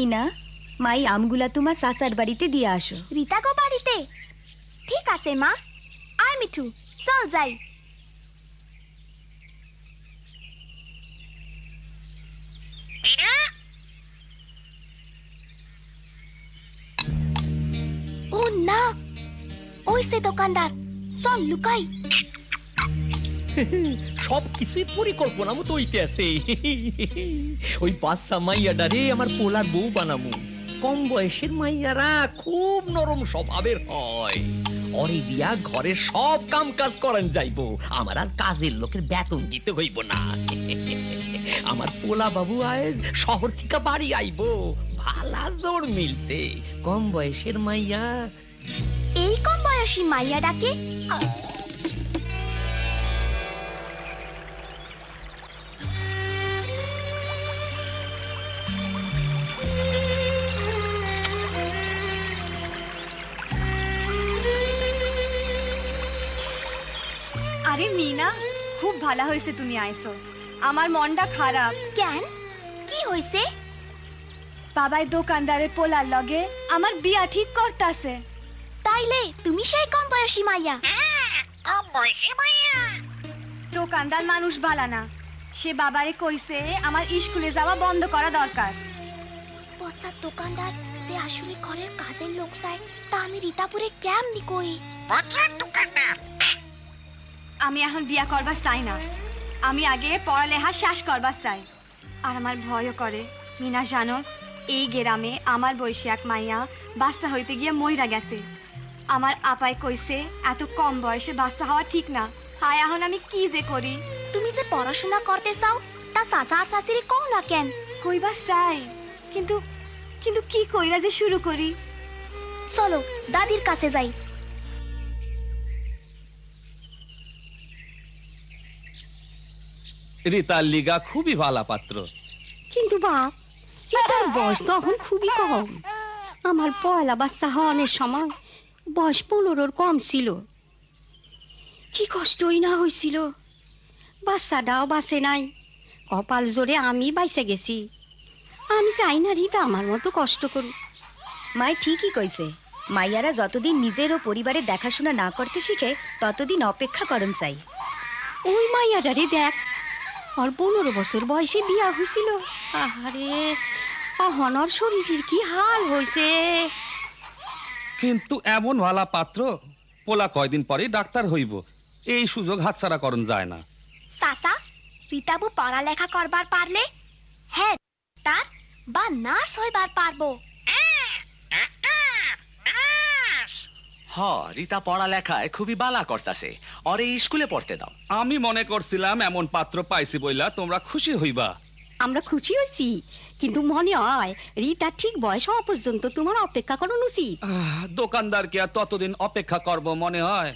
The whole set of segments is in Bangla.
মিনা, মাই আমগুলা তোমার চাচার বাড়িতে দিয়ে আসো। রীতা গো বাড়িতে? ঠিক আছে মা। আয় মিঠু, চল যাই। ও না, ওই সে দোকানদার, চল লুকাই। সবকিছুই পরিকল্পনা মতো হইতে আছে। ওই বাচ্চা মাইয়াডারে আমার পোলার বউ বানামু। কম বয়সের মাইয়ারা খুব নরম স্বভাবের হয়। অরে দিয়া ঘরের সব কাম কাজ করান যাইবো, আমার আর কাজের লোকের বেতন দিতে হইব না। আমার পোলা বাবু আজ শহর থেকে বাড়ি আইবো, ভালা জোর মিলছে। কম বয়সের মাইয়া। এই কম বয়সী মাইয়া ডাকে? আরে মিনা, খুব ভালো হয়েছে তুমি আইছো। আমার মনটা খারাপ। কেন, কি হইছে? বাবাই দোকানদারের পোলার লগে আমার বিয়া ঠিক করতাছে। তাইলে তুমি সেই কম বয়সী মাইয়া? দোকানদার মানুষ ভালা না, সে বাবারে কইছে আমার স্কুলে যাওয়া বন্ধ করা দরকার। পচা দোকানদার যে আসলে ঘরের কাজের লোক চায়, তা আমি রীতাপুরে কেমনি কই? আমি এখন বিয়া করবার চাই না, আমি আগে পড়ালেখা শেষ করবার চাই। আর আমার ভয়ও করে। মিনা জানোস, এই গ্রামে আমার বয়সী এক মাইয়া বাচ্চা হইতে গিয়ে মইরা গেছে। আমার আপাই কইছে এত কম বয়সে বাচ্চা হওয়া ঠিক না। হায়, এখন আমি কি যে করি? তুমি যে পড়াশোনা করতে চাও, তা চাচা আর চাচিরে কও না কেন? কইবা চাই, কিন্তু কিন্তু কি কইরা যে শুরু করি? চলো দাদির কাছে যাই। রীতার লিগা খুবই ভালা পাত্র। কিন্তু বাপ, রীতার বয়স তো এখন খুবই কম। আমার পয়লা বাচ্চা হওয়ার সময় বয়স 15-র কম ছিল। কি কষ্টই না হয়েছিল। বাচ্চাটাও বাঁচে নাই, কপাল জোরে আমি বাইসে গেছি। আমি চাই না রীতা আমার মতো কষ্ট করুক। মাই ঠিকই কইছে, মাইয়ারা যতদিন নিজের ও পরিবারের দেখাশোনা না করতে শিখে ততদিন অপেক্ষা করন চাই। ওই মাইয়াটারে দেখ, আর 15 বছর বয়সে বিয়া হয়েছিল। আহারে, অহনর শরীরের কি হাল হয়েছে। কিন্তু এমন ভালা পাত্র, পোলা কয়দিন পরে ডাক্তার হইব, এই সুযোগ হাতছাড়া করন যায় না। চাচা, রীতাবু পড়ালেখা করবার পারলে হ্যাঁ তার বা নার্স হইবার পারবো। হ, রীতা পড়ালেখায় খুবই বালা করতাছে, অরে স্কুলে পড়তে দাও। আমি মনে করছিলাম এমন পাত্র পাইছি বইলা তোমরা খুশি হইবা। আমরা খুশি হয়েছি, কিন্তু মনে হয় রীতা ঠিক বয়স হওয়া পর্যন্ত তোমার অপেক্ষা করানো উচিত। দোকানদারকে আর ততদিন অপেক্ষা করব মনে হয়?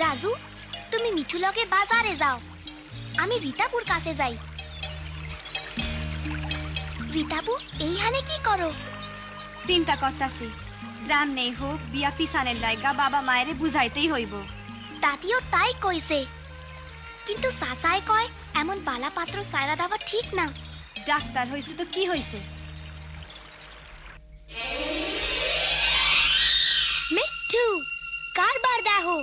রাজু, তুমি মিঠু লগে বাজারে যাও, আমি রীতাপুর কাছে যাই। রীতাপু, এইখানে কি করো? চিন্তা করতাছি, জাম নেই হোক বিয়া পিছানের লাইগা বাবা মায়েরে বুঝাইতেই হইব। দাদিও তাই কইছে, কিন্তু চাচাই কয় এমন বালা পাত্র সাইরা দেওয়া ঠিক না। ডাক্তার হইছে তো কি হইছে? মিঠু, কারবার দেখো।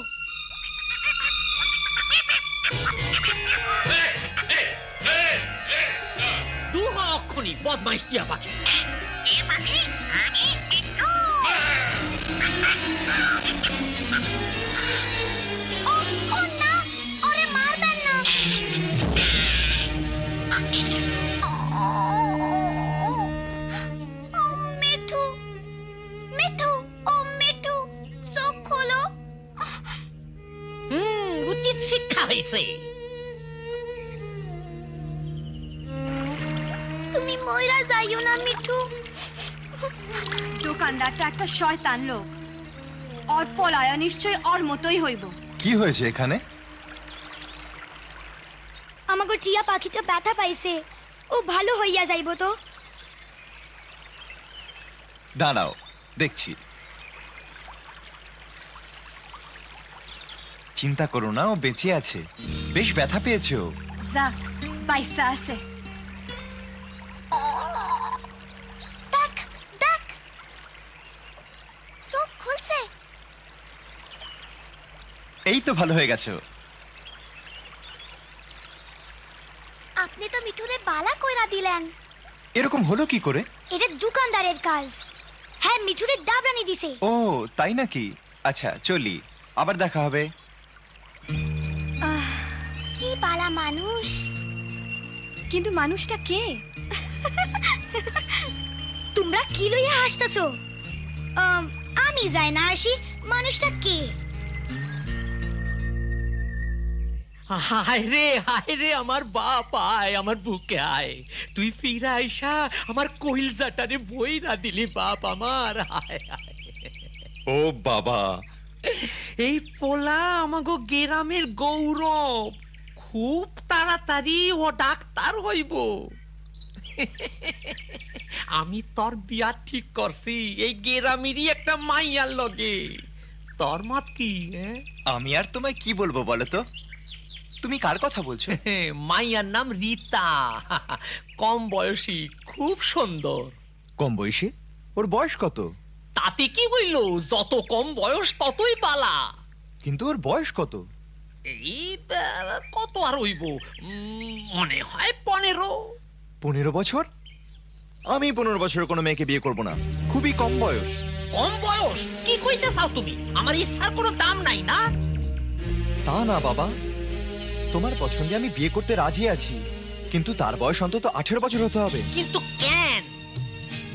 দুহা অক্ষণি বদমাইশ টিয়া পাখি। ও না, ওরে মারবেন না। ও মিঠু, মিঠু, ও মিঠু, চোখ খোলো। উচিত শিক্ষা হয়েছে। তুমি ময়রা যাইও না মিঠু। দোকানদারটা একটা শয়তান লোক, ওর পলায়া নিশ্চয় ওর মতোই হইব। কি হয়েছে এখানে? আমাগো টিয়া পাখিটা ব্যথা পাইছে, ও ভালো হইয়া যাইব তো। দাঁড়াও, দেখছি। চিন্তা করো না, ও বেঁচে আছে। বেশ ব্যথা পেয়েছো। যাক পয়সা আছে। দেখ দেখ, চোখ খুলছে। এই তো ভালো হয়ে গেছো। আপনি তো মিঠুরে বালা কইরা দিলেন। এরকম হলো কি করে? এটা দোকানদারের কাজ। হ্যাঁ, মিঠুরে ডাবরানি দিছে। ও তাই নাকি? আচ্ছা চলি, আবার দেখা হবে। কি বালা মানুষ। কিন্তু মানুষটা কে? তোমরা কি লইয়া হাসতেছো? আমি যাই না আসি, মানুষটা কে? হায় রে আমার বাপ, আয় আমার বুকে আয়। তুই ফিরা আইসা আমার কইলজাটারে বইরা দিলি বাপ আমার। হায় হায়। ও বাবা, এই পোলা আমাগো গ্রামের গৌরব, খুব তাড়াতাড়ি ও ডাক্তার হইব। আমি তোর বিয়া ঠিক করছি এই গ্রামেরই একটা মাইয়ার লগে। তোর মত কি? আমি আর তোমায় কি বলবো বলো তো? তুমি কার কথা বলছো? মাইয়ার নাম রীতা, কম বয়সী, খুব সুন্দর। কম বয়সী? ওর বয়স কত? তাতে কি হইল, যত কম বয়স ততই বালা। কিন্তু ওর বয়স কত? এই কত আর হইব, মনে হয় 15। 15 বছর? আমি 15 বছরের কোনো মেয়েকে বিয়ে করব না, খুবই কম বয়স। কম বয়স? কি কইতে চাও তুমি? আমার ইচ্ছার কোনো দাম নাই না? তা না বাবা, তোমার পছন্দে আমি বিয়ে করতে রাজি আছি, কিন্তু তার বয়স অন্তত 18 বছর হতে হবে। কিন্তু কেন?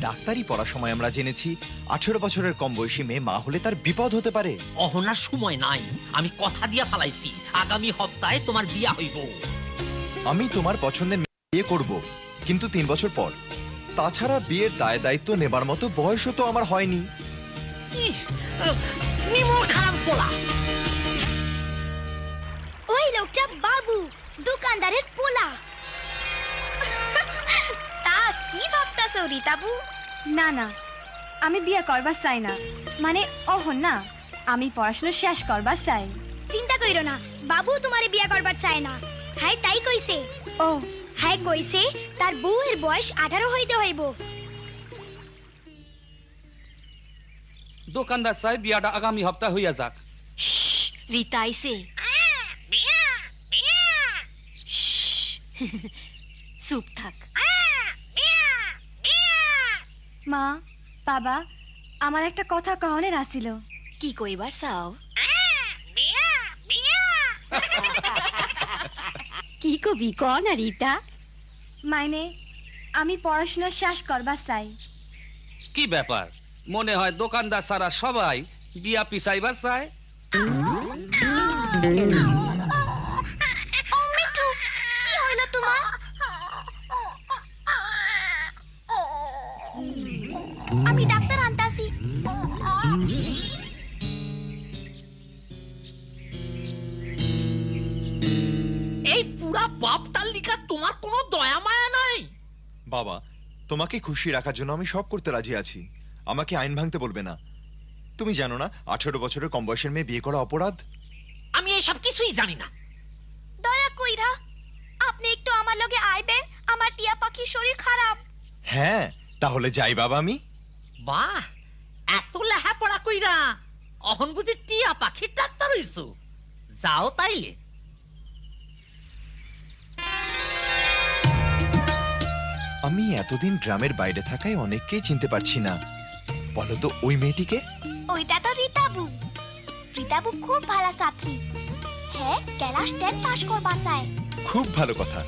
ডাক্তারি পড়ার সময় আমরা জেনেছি 18 বছরের কম বয়সী মেয়ে মা হলে তার বিপদ হতে পারে। অহনার সময় নাই, আমি কথা দিয়া ফালাইছি আগামী সপ্তাহে তোমার বিয়া হইব। আমি তোমার পছন্দের মেয়ে বিয়ে করব, কিন্তু 3 বছর পর। তাছাড়া বিয়ের দায় দায়িত্ব নেবার মতো বয়সও তো আমার হয়নি। নিমর খারাপ পোলা। ওই লোকটা বাবু, দোকানদারের পোলা। তা কি ভাবতাছো রীতাবু? না না, আমি বিয়ে করবার চাই না। মানে অহন না, আমি পড়াশোনা শেষ করবার চাই। চিন্তা কইরো না, বাবু তোমারে বিয়া করবার চায় না। হ্যাঁ তাই কইছে। ও হ্যাঁ কইছে তার বউয়ের বয়স 18 হইতে হইব। দোকানদার সাহেব, বিয়াটা আগামী সপ্তাহ হইয়া যাক। রীতা আইছে। চুপ থাক। মা, বাবা, আমার একটা কথা কহনের আসিল। কি কইবার চাও? কি কবি ক না রীতা? মাইনে আমি পড়াশোনা শেষ করবার চাই। কি ব্যাপার, মনে হয় দোকানদার সারা সবাই বিয়া পিছাইবার চায়। ও মিঠু, কি হইল তোমার? আমি ডাক্তার আনতাছি। এই পুরা বাপটার লিগা তোমার কোনো দয়া মায়া নাই? বাবা, তোমাকে খুশি রাখার জন্য আমি সব করতে রাজি আছি, আমাকে আইন ভাঙতে বলবে না। তুমি জানো না 18 বছরের কম বয়সের মেয়ে বিয়ে করা অপরাধ? আমি এইসব কিছুই জানি না। দয়া কইরা আপনি একটু আমার লগে আইবেন, আমার টিয়া পাখির শরীর খারাপ। হ্যাঁ, তাহলে যাই বাবা আমি। বাহ, এত লেহাপড়া কইরা অহন বুঝি টিয়া পাখির ডাক্তার হইছো? যাও তাইলে। আমি এতদিন গ্রামের বাইরে থাকায় অনেককেই চিনতে পারছি না। বলো তো ওই মেয়েটিকে? ওইটা তো রীতাবু। রীতাবু খুব ভালো ছাত্রী। হ্যাঁ, ক্লাস 10 পাস করবার চায়। খুব ভালো কথা।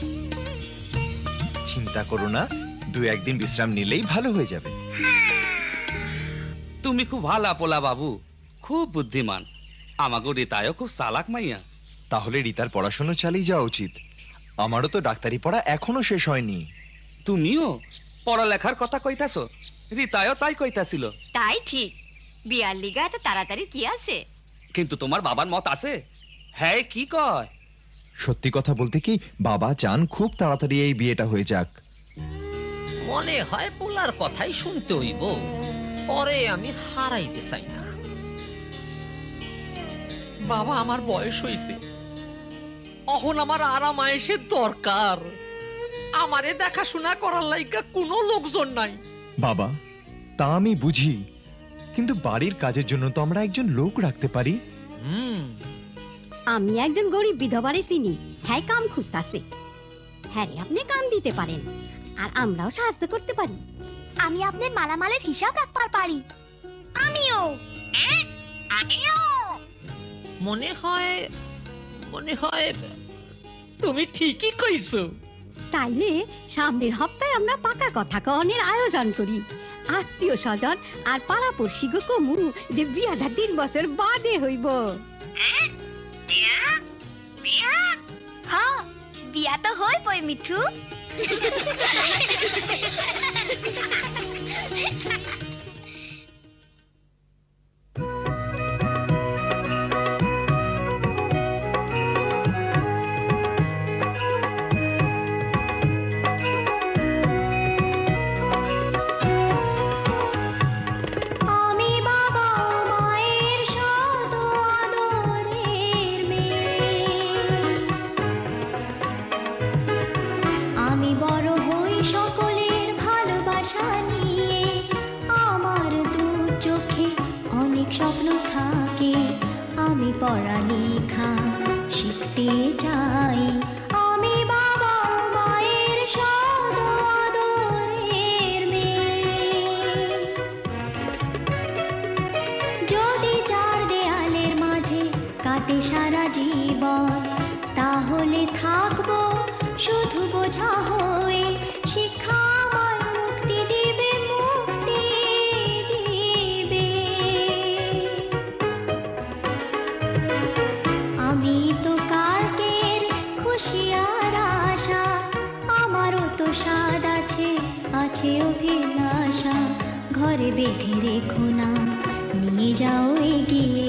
চিন্তা করো না, 2-1 দিন বিশ্রাম নিলেই ভালো হয়ে যাবে। তুমি খুব ভালা পোলা বাবু, খুব বুদ্ধিমান। আমাগো রীতায়ও খুব চালাক মাইয়া। তাহলে রীতার পড়াশোনা চালিয়ে যাওয়া উচিত। আমারও তো ডাক্তারি পড়া এখনো শেষ হয়নি। তুমিও পড়ালেখার কথা কইতাছ? রীতায়ও তাই কইতাছিল। তাই ঠিক, বিয়ার লিগা এত তাড়াতাড়ি কি আছে? কিন্তু তোমার বাবার মত আছে? হ্যাঁ, কি কয়? সত্যি কথা বলতে কি, বাবা চান খুব তাড়াতাড়ি এই বিয়েটা হয়ে যাক। মনে হয় পোলার কথাই শুনতে হইব, পরে আমি হারাইতে চাই না। বাবা আমার বয়স হইছে, অহন আমার আরাম আয়েসের দরকার। আমারে দেখাশোনা করার লাইগা কোনো লোকজন নাই। বাবা, তা আমি বুঝি, কিন্তু বাড়ির কাজের জন্য তো আমরা একজন লোক রাখতে পারি। আমি একজন গরিব বিধবারে চিনি, হ্যাঁ কাম খুঁজতাছে। হ্যাঁ রে, আপনি কাম দিতে পারেন আর আমরাও সাহায্য করতে পারি। আমি আপনার মালামালের হিসাব রাখবার পারি। আমিও মনে হয় তুমি ঠিকই কইছো। তাইলে সামনের হপ্তাহে আমরা পাকা কথা কনের আয়োজন করি। আত্মীয় স্বজন আর পাড়াপড়শি গো কমু যে বিয়াটা 3 বছর বাদে হইব। হ্যাঁ, বিয়া তো হইবই মিঠু। আমি বাবা মায়ের শত আদরের মেয়ে, আমি বড় হই সকলের ভালোবাসা নিয়ে। আমার দু চোখে অনেক স্বপ্ন থাকে, আমি পড়ালেখা শিখতে চাই। আমি বাবা মায়ের শত আদরের মেয়ে, যদি 4 দেয়ালের মাঝে কাটে সারা জীবন, তাহলে থাকবো শুধু বোঝা হয়ে। শিক্ষা আমায় মুক্তি দিবে, মুক্তি দিবে। আমি তো কালকের খুশি আর আশা, আমারও তো স্বাদ আছে, আছে অভিলাষা। ঘরে বেঁধে রেখো না, নিয়ে যাও এগিয়ে